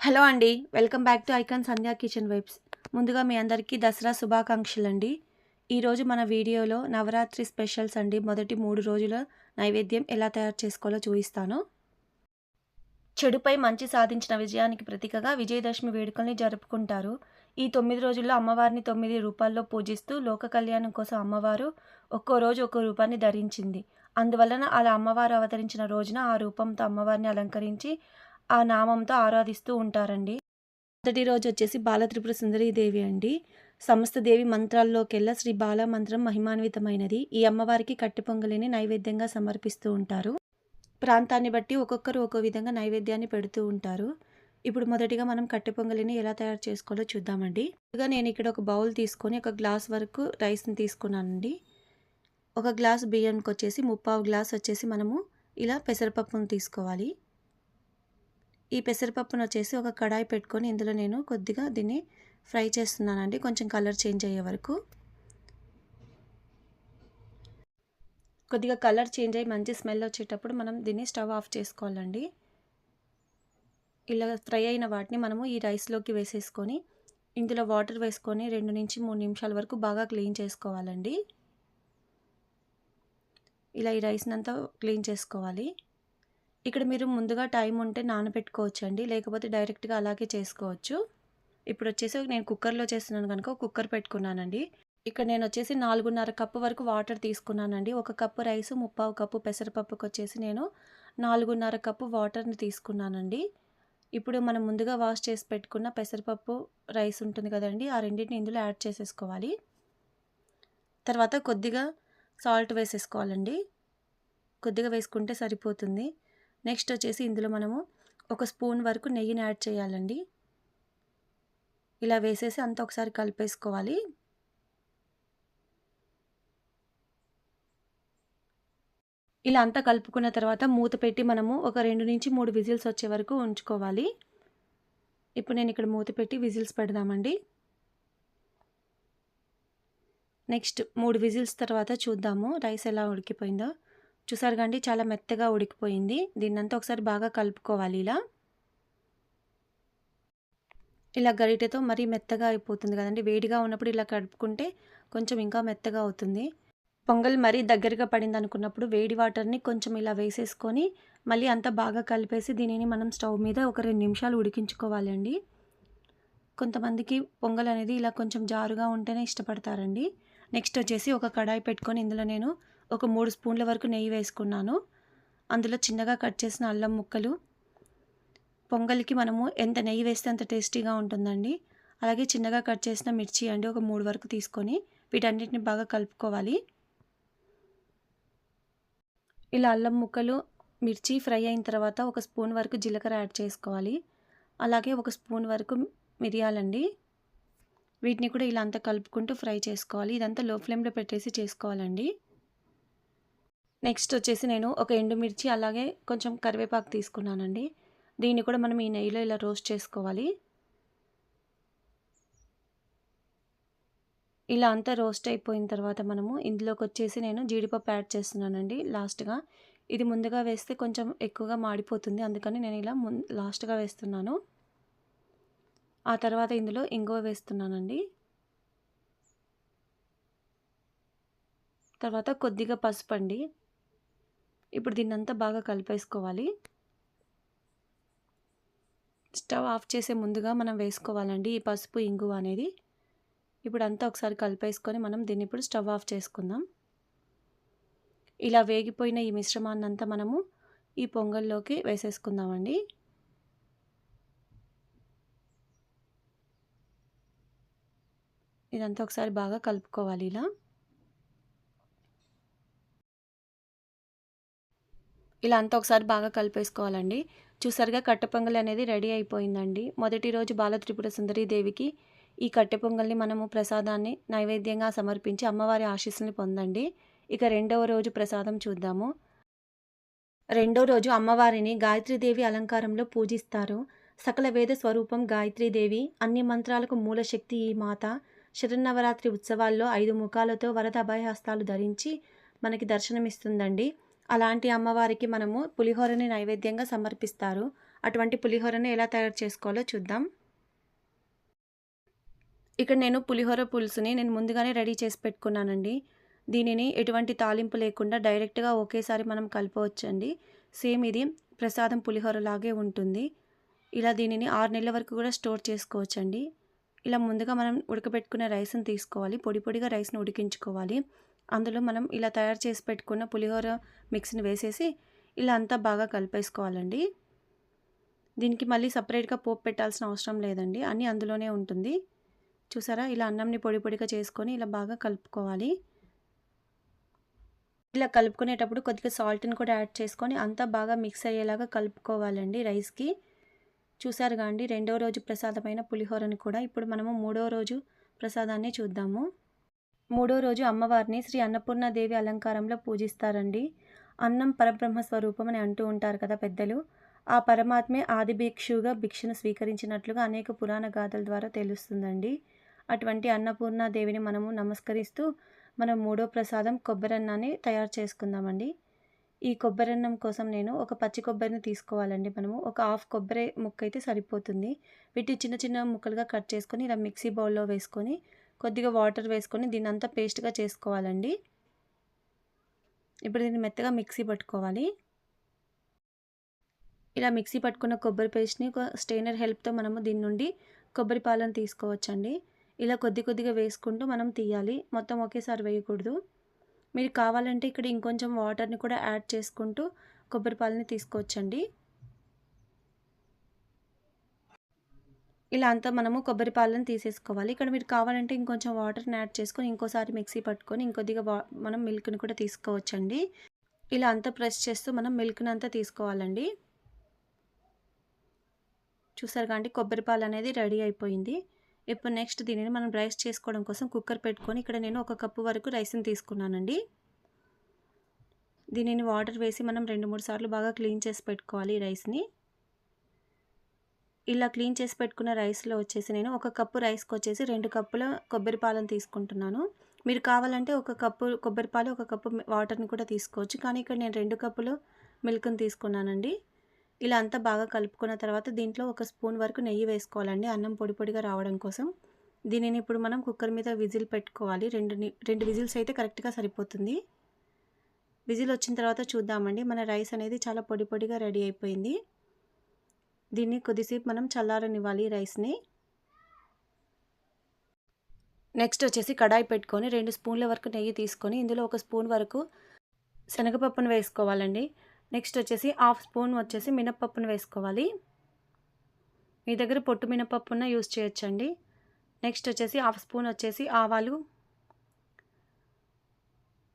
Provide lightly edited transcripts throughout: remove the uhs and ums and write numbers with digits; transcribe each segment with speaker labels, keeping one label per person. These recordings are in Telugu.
Speaker 1: హలో అండి. Welcome back to icon Sandhya kitchen vibes. ముందుగా మీ అందరికీ దసరా శుభాకాంక్షలండి. ఈరోజు మన వీడియోలో నవరాత్రి స్పెషల్స్ అండి. మొదటి 3 రోజుల నైవేద్యం ఎలా తయారు చేసుకోవాలో చూపిస్తాను. చెడుపై మంచి సాధించిన విజయానికి ప్రతీకగా విజయదశమి వేడుకల్ని జరుపుకుంటారు. ఈ 9 రోజుల్లో అమ్మవారిని 9 రూపాల్లో పూజిస్తూ లోక కళ్యాణం కోసం అమ్మవారు ఒక్కో రోజు ఒక్కో రూపాన్ని ధరించింది. అందువలన అలా అమ్మవారు అవతరించిన రోజున ఆ రూపంతో అమ్మవారిని అలంకరించి ఆ నామంతో ఆరాధిస్తూ ఉంటారండి. మొదటి రోజు వచ్చేసి బాలత్రిపుర సుందరీదేవి అండి. సమస్త దేవి మంత్రాల్లోకెల్లా శ్రీ బాల మంత్రం మహిమాన్వితమైనది. ఈ అమ్మవారికి కట్టె పొంగలిని నైవేద్యంగా సమర్పిస్తూ ఉంటారు. ప్రాంతాన్ని బట్టి ఒక్కొక్కరు ఒక్కో విధంగా నైవేద్యాన్ని పెడుతూ ఉంటారు. ఇప్పుడు మొదటిగా మనం కట్టె పొంగలిని ఎలా తయారు చేసుకోవాలో చూద్దామండి. ముందుగా నేను ఇక్కడ ఒక బౌల్ తీసుకొని ఒక గ్లాస్ వరకు రైస్ని తీసుకున్నానండి. ఒక గ్లాస్ బియ్యానికి వచ్చేసి ముప్పావు గ్లాస్ వచ్చేసి మనము ఇలా పెసరపప్పును తీసుకోవాలి. ఈ పెసరపప్పును వచ్చేసి ఒక కడాయి పెట్టుకొని ఇందులో నేను కొద్దిగా దీన్ని ఫ్రై చేస్తున్నానండి, కొంచెం కలర్ చేంజ్ అయ్యే వరకు. కొద్దిగా కలర్ చేంజ్ అయ్యి మంచి స్మెల్ వచ్చేటప్పుడు మనం దీన్ని స్టవ్ ఆఫ్ చేసుకోవాలండి. ఇలా ఫ్రై అయిన వాటిని మనము ఈ రైస్లోకి వేసేసుకొని ఇందులో వాటర్ వేసుకొని 2 నుంచి 3 నిమిషాల వరకు బాగా క్లీన్ చేసుకోవాలండి. ఇలా ఈ రైస్ని అంతా క్లీన్ చేసుకోవాలి. ఇక్కడ మీరు ముందుగా టైం ఉంటే నానబెట్టుకోవచ్చండి, లేకపోతే డైరెక్ట్గా అలాగే చేసుకోవచ్చు. ఇప్పుడు వచ్చేసి నేను కుక్కర్లో చేస్తున్నాను కనుక కుక్కర్ పెట్టుకున్నానండి. ఇక్కడ నేను వచ్చేసి 4.5 కప్పు వరకు వాటర్ తీసుకున్నానండి. 1 కప్పు రైసు, ముప్పావు కప్పు పెసరపప్పుకి వచ్చేసి నేను 4.5 కప్పు వాటర్ని తీసుకున్నానండి. ఇప్పుడు మనం ముందుగా వాష్ చేసి పెట్టుకున్న పెసరపప్పు రైస్ ఉంటుంది కదండి, ఆ రెండింటిని ఇందులో యాడ్ చేసేసుకోవాలి. తర్వాత కొద్దిగా సాల్ట్ వేసేసుకోవాలండి. కొద్దిగా వేసుకుంటే సరిపోతుంది. నెక్స్ట్ వచ్చేసి ఇందులో మనము 1 స్పూన్ వరకు నెయ్యిని యాడ్ చేయాలండి. ఇలా వేసేసి అంతా ఒకసారి కలిపేసుకోవాలి. ఇలా అంతా కలుపుకున్న తర్వాత మూత పెట్టి మనము ఒక 2 నుంచి 3 విజిల్స్ వచ్చే వరకు ఉంచుకోవాలి. ఇప్పుడు నేను ఇక్కడ మూత పెట్టి విజిల్స్ పెడదామండి. నెక్స్ట్ 3 విజిల్స్ తర్వాత చూద్దాము రైస్ ఎలా ఉడికిపోయిందో. చూసారు కండి, చాలా మెత్తగా ఉడికిపోయింది. దీన్నంతా ఒకసారి బాగా కలుపుకోవాలి. ఇలా గరిటెతో మరీ మెత్తగా అయిపోతుంది కదండి. వేడిగా ఉన్నప్పుడు ఇలా కలుపుకుంటే కొంచెం ఇంకా మెత్తగా అవుతుంది. పొంగల్ మరీ దగ్గరగా పడింది అనుకున్నప్పుడు వేడి వాటర్ని కొంచెం ఇలా వేసేసుకొని మళ్ళీ అంతా బాగా కలిపేసి దీనిని మనం స్టవ్ మీద ఒక 2 నిమిషాలు ఉడికించుకోవాలండి. కొంతమందికి పొంగల్ అనేది ఇలా కొంచెం జారుగా ఉంటేనే ఇష్టపడతారండి. నెక్స్ట్ వచ్చేసి ఒక కడాయి పెట్టుకొని ఇందులో నేను ఒక 3 స్పూన్ల వరకు నెయ్యి వేసుకున్నాను. అందులో చిన్నగా కట్ చేసిన అల్లం ముక్కలు, పొంగల్కి మనము ఎంత నెయ్యి వేస్తే అంత టేస్టీగా ఉంటుందండి. అలాగే చిన్నగా కట్ చేసిన మిర్చి అండి, ఒక 3 వరకు తీసుకొని వీటన్నిటిని బాగా కలుపుకోవాలి. ఇలా అల్లం ముక్కలు, మిర్చి ఫ్రై అయిన తర్వాత 1 స్పూన్ వరకు జీలకర్ర యాడ్ చేసుకోవాలి. అలాగే 1 స్పూన్ వరకు మిరియాలండి. వీటిని కూడా ఇలా అంతా కలుపుకుంటూ ఫ్రై చేసుకోవాలి. ఇదంతా లో ఫ్లేమ్లో పెట్టేసి చేసుకోవాలండి. నెక్స్ట్ వచ్చేసి నేను ఒక ఎండుమిర్చి అలాగే కొంచెం కరివేపాకు తీసుకున్నానండి. దీన్ని కూడా మనం ఈ నెయ్యిలో ఇలా రోస్ట్ చేసుకోవాలి. ఇలా అంతా రోస్ట్ అయిపోయిన తర్వాత మనము ఇందులోకి వచ్చేసి నేను జీడిపప్పు యాడ్ చేస్తున్నానండి లాస్ట్గా. ఇది ముందుగా వేస్తే కొంచెం ఎక్కువగా మాడిపోతుంది, అందుకని నేను ఇలా లాస్ట్గా వేస్తున్నాను. ఆ తర్వాత ఇందులో ఇంగువ వేస్తున్నానండి. తర్వాత కొద్దిగా పసుపు అండి. ఇప్పుడు దీన్నంతా బాగా కలిపేసుకోవాలి. స్టవ్ ఆఫ్ చేసే ముందుగా మనం వేసుకోవాలండి ఈ పసుపు, ఇంగువ అనేది. ఇప్పుడు అంతా ఒకసారి కలిపేసుకొని మనం దీన్ని ఇప్పుడు స్టవ్ ఆఫ్ చేసుకుందాం. ఇలా వేగిపోయిన ఈ మిశ్రమాన్ని అంతా మనము ఈ పొంగల్లోకి వేసేసుకుందామండి. ఇదంతా ఒకసారి బాగా కలుపుకోవాలి. ఇలా అంతా ఒకసారి బాగా కలిపేసుకోవాలండి. చూసారుగా కట్టె పొంగల్ అనేది రెడీ అయిపోయిందండి. మొదటి రోజు బాలత్రిపుర సుందరీదేవికి ఈ కట్టె పొంగల్ని మనము ప్రసాదాన్ని నైవేద్యంగా సమర్పించి అమ్మవారి ఆశీస్సుని పొందండి. ఇక రెండవ రోజు ప్రసాదం చూద్దాము. రెండో రోజు అమ్మవారిని గాయత్రీదేవి అలంకారంలో పూజిస్తారు. సకల వేద స్వరూపం గాయత్రీదేవి, అన్ని మంత్రాలకు మూలశక్తి ఈ మాత. శరన్నవరాత్రి ఉత్సవాల్లో 5 ముఖాలతో వరద అభయహస్తాలు ధరించి మనకి దర్శనమిస్తుందండి. అలాంటి అమ్మవారికి మనము పులిహోరని నైవేద్యంగా సమర్పిస్తారు. అటువంటి పులిహోరని ఎలా తయారు చేసుకోవాలో చూద్దాం. ఇక్కడ నేను పులిహోర పులుసుని ముందుగానే రెడీ చేసి పెట్టుకున్నానండి. దీనిని ఎటువంటి తాలింపు లేకుండా డైరెక్ట్‌గా ఒకేసారి మనం కలపవచ్చండి. సేమ్ ఇది ప్రసాదం పులిహోర లాగే ఉంటుంది. ఇలా దీనిని 6 నెలల వరకు కూడా స్టోర్ చేసుకోవచ్చండి. ఇలా ముందుగా మనం ఉడకబెట్టుకున్న రైస్‌ని తీసుకోవాలి. పొడి పొడిగా రైస్‌ని ఉడికించుకోవాలి. అందులో మనం ఇలా తయారు చేసి పెట్టుకున్న పులిహోర మిక్స్‌ని వేసేసి ఇలా అంతా బాగా కలిపేసుకోవాలండి. దీనికి మళ్ళీ సెపరేట్‌గా పోపు పెట్టాల్సిన అవసరం లేదండి. అన్నీ అందులోనే ఉంటుంది. చూసారా? ఇలా అన్నంని పొడి పొడిగా చేసుకొని ఇలా బాగా కలుపుకోవాలి. ఇలా కలుపుకునేటప్పుడు కొద్దిగా సాల్ట్‌ని కూడా యాడ్ చేసుకొని అంతా బాగా మిక్స్ అయ్యేలాగా కలుపుకోవాలండి రైస్‌కి. చూసారుగా అండి, రెండో రోజు ప్రసాదమైన పులిహోరని కూడా. ఇప్పుడు మనము మూడో రోజు ప్రసాదాన్ని చూద్దాము. మూడో రోజు అమ్మవారిని శ్రీ అన్నపూర్ణాదేవి అలంకారంలో పూజిస్తారండి. అన్నం పరబ్రహ్మ స్వరూపం అని అంటూ ఉంటారు కదా పెద్దలు. ఆ పరమాత్మే ఆది భిక్షువుగా భిక్షను స్వీకరించినట్లుగా అనేక పురాణ గాథల ద్వారా తెలుస్తుందండి. అటువంటి అన్నపూర్ణాదేవిని మనము నమస్కరిస్తూ మనం మూడో ప్రసాదం కొబ్బరన్నాన్ని తయారు చేసుకుందామండి. ఈ కొబ్బరన్నం కోసం నేను ఒక పచ్చి కొబ్బరిని తీసుకోవాలండి. మనము ఒక హాఫ్ కొబ్బరి ముక్క అయితే సరిపోతుంది. వీటిని చిన్న చిన్న ముక్కలుగా కట్ చేసుకొని ఇలా మిక్సీ బౌల్‌లో వేసుకొని కొద్దిగా వాటర్ వేసుకొని దీన్నంతా పేస్ట్‌గా చేసుకోవాలండి. ఇప్పుడు దీన్ని మెత్తగా మిక్సీ పట్టుకోవాలి. ఇలా మిక్సీ పట్టుకున్న కొబ్బరి పేస్ట్‌ని ఒక స్ట్రెయినర్ హెల్ప్‌తో మనము దీని నుండి కొబ్బరి పాలను తీసుకోవచ్చండి. ఇలా కొద్ది కొద్దిగా వేసుకుంటూ మనం తీయాలి. మొత్తం ఒకేసారి వేయకూడదు. మీరు కావాలంటే ఇక్కడ ఇంకొంచెం వాటర్‌ని కూడా యాడ్ చేసుకుంటూ కొబ్బరి పాలని తీసుకోవచ్చండి. ఇలా అంతా మనము కొబ్బరి పాలను తీసేసుకోవాలి. ఇక్కడ మీరు కావాలంటే ఇంకొంచెం వాటర్‌ని యాడ్ చేసుకొని ఇంకోసారి మిక్సీ పట్టుకొని ఇంకొద్దిగా మనం మిల్క్‌ని కూడా తీసుకోవచ్చండి. ఇలా అంతా ప్రెస్ చేస్తూ మనం మిల్క్‌ని అంతా తీసుకోవాలండి. చూసారుగా అండి, కొబ్బరి పాలు అనేది రెడీ అయిపోయింది. ఇప్పుడు నెక్స్ట్ దీనిని మనం రైస్ చేసుకోవడం కోసం కుక్కర్ పెట్టుకొని ఇక్కడ నేను 1 కప్పు వరకు రైస్‌ని తీసుకున్నానండి. దీనిని వాటర్ వేసి మనం 2, 3 సార్లు బాగా క్లీన్ చేసి పెట్టుకోవాలి ఈ రైస్‌ని. ఇలా క్లీన్ చేసి పెట్టుకున్న రైస్‌లో వచ్చేసి నేను 1 కప్పు రైస్‌కి వచ్చేసి 2 కప్పుల కొబ్బరి పాలను తీసుకుంటున్నాను. మీరు కావాలంటే 1 కప్పు కొబ్బరి పాలు, 1 కప్పు వాటర్‌ని కూడా తీసుకోవచ్చు. కానీ ఇక్కడ నేను 2 కప్పులు మిల్క్‌ని తీసుకున్నానండి. ఇలా అంతా బాగా కలుపుకున్న తర్వాత దీంట్లో 1 స్పూన్ వరకు నెయ్యి వేసుకోవాలండి అన్నం పొడి పొడిగా రావడం కోసం. దీనిని ఇప్పుడు మనం కుక్కర్ మీద విజిల్ పెట్టుకోవాలి. 2 విజిల్స్ అయితే కరెక్ట్‌గా సరిపోతుంది. విజిల్ వచ్చిన తర్వాత చూద్దామండి. మన రైస్ అనేది చాలా పొడి పొడిగా రెడీ అయిపోయింది. దీన్ని కొద్దిసేపు మనం చల్లారనివ్వాలి రైస్‌ని. నెక్స్ట్ వచ్చేసి కడాయి పెట్టుకొని 2 స్పూన్ల వరకు నెయ్యి తీసుకొని ఇందులో 1 స్పూన్ వరకు శనగపప్పును వేసుకోవాలండి. నెక్స్ట్ వచ్చేసి హాఫ్ స్పూన్ వచ్చేసి మినపప్పును వేసుకోవాలి. మీ దగ్గర పొట్టు మినపప్పున యూజ్ చేయొచ్చండి. నెక్స్ట్ వచ్చేసి హాఫ్ స్పూన్ వచ్చేసి ఆవాలు,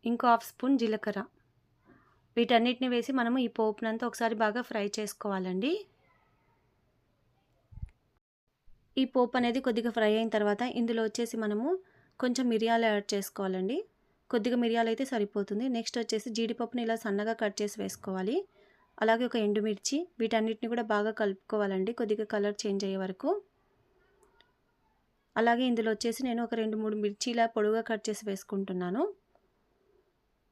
Speaker 1: ఇంకో హాఫ్ స్పూన్ జీలకర్ర. వీటన్నిటిని వేసి మనము ఈ పోపునంతా ఒకసారి బాగా ఫ్రై చేసుకోవాలండి. ఈ పోపు అనేది కొద్దిగా ఫ్రై అయిన తర్వాత ఇందులో వచ్చేసి మనము కొంచెం మిరియాలు యాడ్ చేసుకోవాలండి. కొద్దిగా మిరియాలు అయితే సరిపోతుంది. నెక్స్ట్ వచ్చేసి జీడిపప్పుని ఇలా సన్నగా కట్ చేసి వేసుకోవాలి. అలాగే ఒక ఎండుమిర్చి, వీటన్నిటిని కూడా బాగా కలుపుకోవాలండి కొద్దిగా కలర్ చేంజ్ అయ్యే వరకు. అలాగే ఇందులో వచ్చేసి నేను ఒక 2, 3 మిర్చి ఇలా పొడువుగా కట్ చేసి వేసుకుంటున్నాను.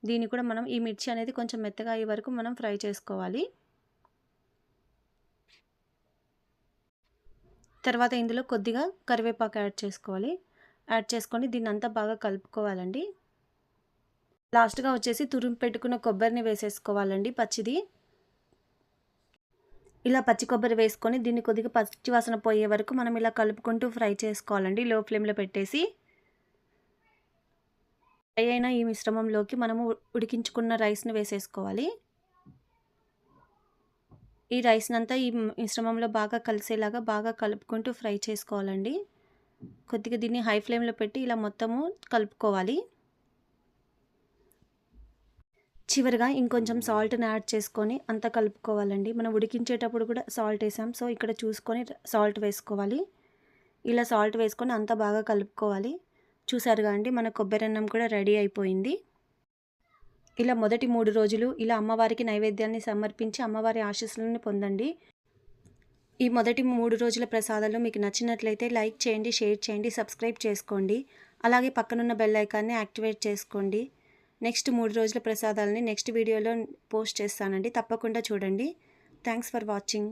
Speaker 1: దీన్ని కూడా మనం ఈ మిర్చి అనేది కొంచెం మెత్తగా అయ్యే వరకు మనం ఫ్రై చేసుకోవాలి. తర్వాత ఇందులో కొద్దిగా కరివేపాకు యాడ్ చేసుకోవాలి. యాడ్ చేసుకొని దీన్ని అంతా బాగా కలుపుకోవాలండి. లాస్ట్‌గా వచ్చేసి తురిమి పెట్టుకున్న కొబ్బరిని వేసేసుకోవాలండి పచ్చిది. ఇలా పచ్చి కొబ్బరి వేసుకొని దీన్ని కొద్దిగా పచ్చి వాసన పోయే వరకు మనం ఇలా కలుపుకుంటూ ఫ్రై చేసుకోవాలండి లో ఫ్లేమ్‌లో పెట్టేసి. ఫ్రై అయిన ఈ మిశ్రమంలోకి మనము ఉడికించుకున్న రైస్‌ని వేసేసుకోవాలి. ఈ రైస్‌నంతా ఈ మిశ్రమంలో బాగా కలిసేలాగా బాగా కలుపుకుంటూ ఫ్రై చేసుకోవాలండి. కొద్దిగా దీన్ని హై ఫ్లేమ్‌లో పెట్టి ఇలా మొత్తము కలుపుకోవాలి. చివరగా ఇంకొంచెం సాల్ట్‌ని యాడ్ చేసుకొని అంతా కలుపుకోవాలండి. మనం ఉడికించేటప్పుడు కూడా సాల్ట్ వేసాం. సో, ఇక్కడ చూసుకొని సాల్ట్ వేసుకోవాలి. ఇలా సాల్ట్ వేసుకొని అంతా బాగా కలుపుకోవాలి. చూసారుగా అండి, మన కొబ్బరన్నం కూడా రెడీ అయిపోయింది. ఇలా మొదటి 3 రోజులు ఇలా అమ్మవారికి నైవేద్యాన్ని సమర్పించి అమ్మవారి ఆశీస్సులను పొందండి. ఈ మొదటి 3 రోజుల ప్రసాదాలు మీకు నచ్చినట్లయితే లైక్ చేయండి, షేర్ చేయండి, సబ్స్క్రైబ్ చేసుకోండి. అలాగే పక్కనున్న బెల్ ఐకాన్ని యాక్టివేట్ చేసుకోండి. నెక్స్ట్ 3 రోజుల ప్రసాదాలని నెక్స్ట్ వీడియోలో పోస్ట్ చేస్తానండి. తప్పకుండా చూడండి. Thanks for watching.